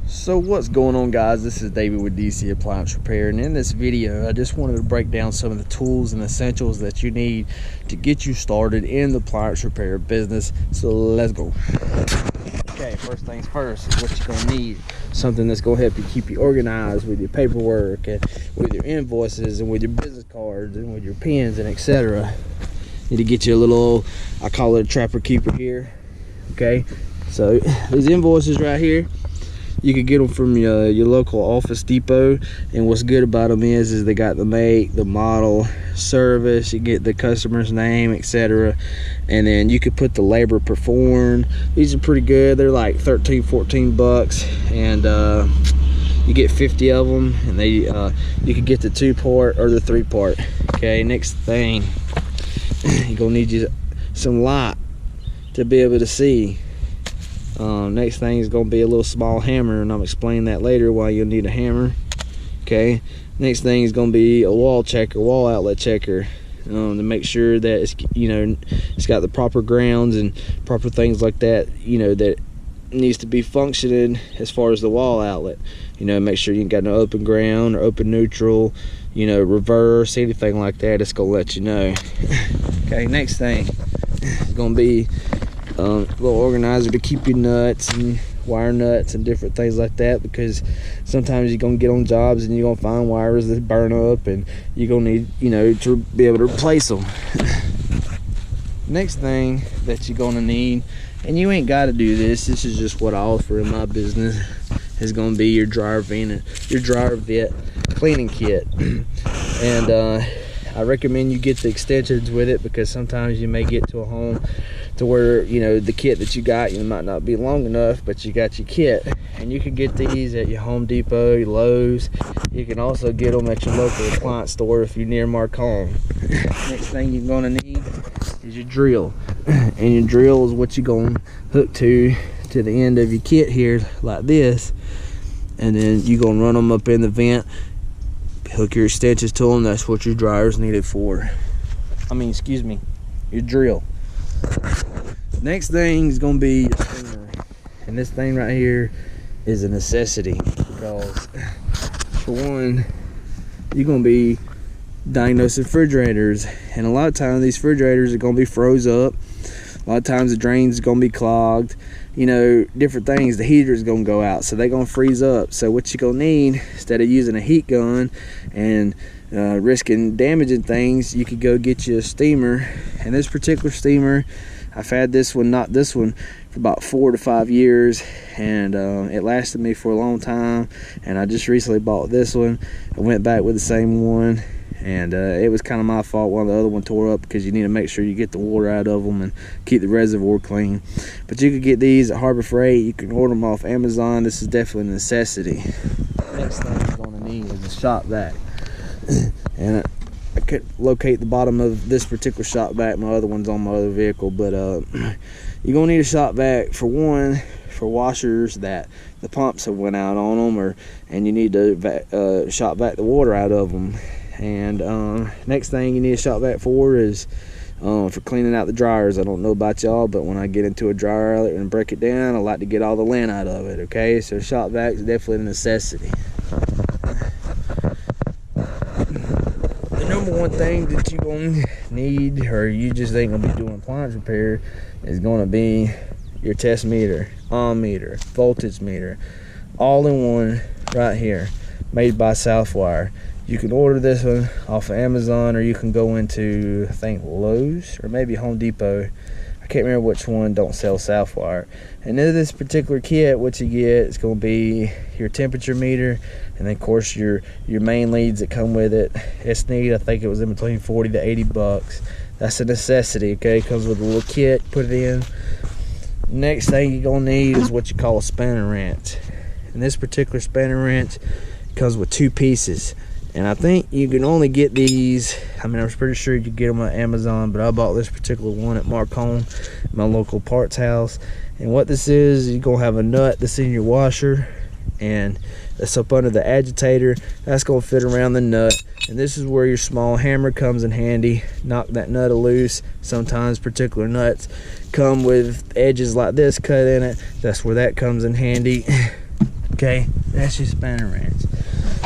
So what's going on, guys? This is David with DC Appliance Repair, and in this video I just wanted to break down some of the tools and essentials that you need to get you started in the appliance repair business. So let's go. Okay, first things first is what you're gonna need. Something that's gonna help you keep you organized with your paperwork and with your invoices and with your business cards and with your pens and etc. Need to get you a little, I call it a trapper keeper here. Okay, so these invoices right here, you can get them from your local Office Depot, and what's good about them is they got the make, the model, service, you get the customer's name, etc. And then you could put the labor performed. These are pretty good. They're like 13, 14 bucks, and you get 50 of them, and they you can get the 2-part or the 3-part. Okay, next thing, you're gonna need you some light to be able to see. Next thing is going to be a little small hammer, and I'm explaining that later why you'll need a hammer. Okay, next thing is going to be a wall checker, wall outlet checker, to make sure that it's, it's got the proper grounds and proper things like that, that needs to be functioning as far as the wall outlet. Make sure you ain't got no open ground or open neutral, reverse, anything like that. It's gonna let you know. Okay, next thing is gonna be a little organizer to keep your nuts and wire nuts and different things like that, because sometimes you're gonna get on jobs and you're gonna find wires that burn up, and you're gonna need to be able to replace them. Next thing that you're gonna need, and you ain't got to do this is just what I offer in my business, is gonna be your dryer vet cleaning kit. And I recommend you get the extensions with it, because sometimes you may get to a home to where the kit that you got, might not be long enough, but you got your kit, and you can get these at your Home Depot, your Lowe's. You can also get them at your local appliance store if you're near Marcon. Next thing you're gonna need is your drill, and your drill is what you're gonna hook to the end of your kit here like this, and then you're gonna run them up in the vent, hook your extensions to them. That's what your dryer's needed for. Your drill. Next thing is gonna be your steamer, and this thing right here is a necessity, because for one, you're gonna be diagnosing refrigerators, and a lot of times these refrigerators are gonna be froze up. A lot of times the drains are gonna be clogged, different things. The heater is gonna go out, so they're gonna freeze up. So what you're gonna need, instead of using a heat gun and risking damaging things, you could go get you a steamer. And this particular steamer, I've had this one, not this one, for about 4 to 5 years, and it lasted me for a long time. And I just recently bought this one. I went back with the same one, and it was kind of my fault. One of the other one tore up, because you need to make sure you get the water out of them and keep the reservoir clean. But you could get these at Harbor Freight. You can order them off Amazon. This is definitely a necessity. Next thing you're going to need is a shop vac. And I could locate the bottom of this particular shop vac. My other one's on my other vehicle, but you're gonna need a shop vac, for one, for washers that the pumps have went out on them, and you need to shop vac the water out of them. And next thing you need a shop vac for is for cleaning out the dryers. I don't know about y'all, but when I get into a dryer and break it down, I like to get all the lint out of it. Okay, so shop vac is definitely a necessity. Number one thing that you're gonna need, or you just ain't gonna be doing appliance repair, is gonna be your test meter, ohm meter, voltage meter, all in one right here, made by Southwire. You can order this one off of Amazon, or you can go into, I think, Lowe's or maybe Home Depot. I can't remember which one don't sell Southwire. And in this particular kit, what you get is going to be your temperature meter, and then of course your main leads that come with it. It's neat. I think it was in between 40 to 80 bucks. That's a necessity. Okay, comes with a little kit. Put it in. Next thing you're going to need is what you call a spanner wrench. And this particular spanner wrench comes with 2 pieces. And I think you can only get these, I was pretty sure you could get them on Amazon, but I bought this particular one at Marcon, my local parts house. And what this is, you're going to have a nut that's in your washer, and that's up under the agitator. That's going to fit around the nut. And this is where your small hammer comes in handy. Knock that nut loose. Sometimes particular nuts come with edges like this cut in it. That's where that comes in handy. Okay, that's your spanner wrench.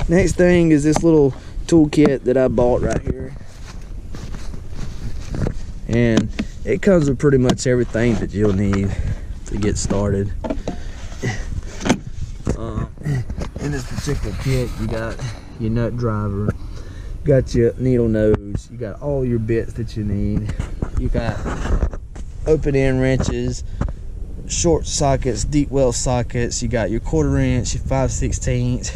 Next thing is this little toolkit that I bought right here, and it comes with pretty much everything that you'll need to get started. In this particular kit, you got your nut driver, you got your needle nose, you got all your bits that you need, you got open end wrenches, short sockets, deep well sockets, you got your 1/4 inch, your 5/16,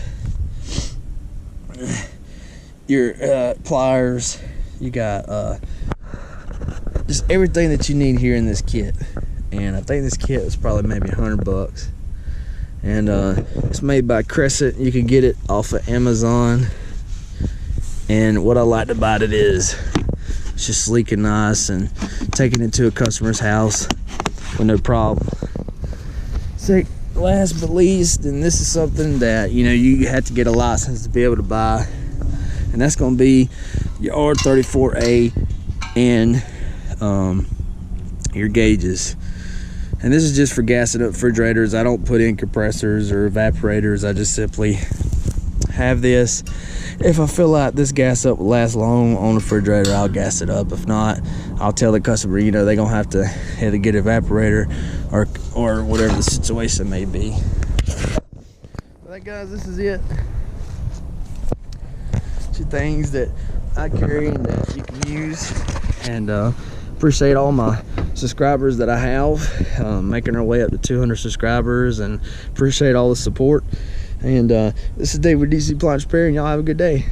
your pliers, you got just everything that you need here in this kit. And I think this kit was probably maybe $100, and it's made by Crescent. You can get it off of Amazon, and what I like about it is it's just sleek and nice, and taking it to a customer's house with no problem. So last but least, and this is something that you have to get a license to be able to buy, and that's going to be your R34A and your gauges. And this is just for gassing up refrigerators. I don't put in compressors or evaporators. I just simply have this. If I feel like this gas up will last long on the refrigerator, I'll gas it up. If not, I'll tell the customer, they're gonna have to either get an evaporator or whatever the situation may be. Alright guys, this is it. Two things that I carry and that you can use. And appreciate all my subscribers that I have, making our way up to 200 subscribers, and appreciate all the support. And this is Dave with DC Appliance Repair, and y'all have a good day.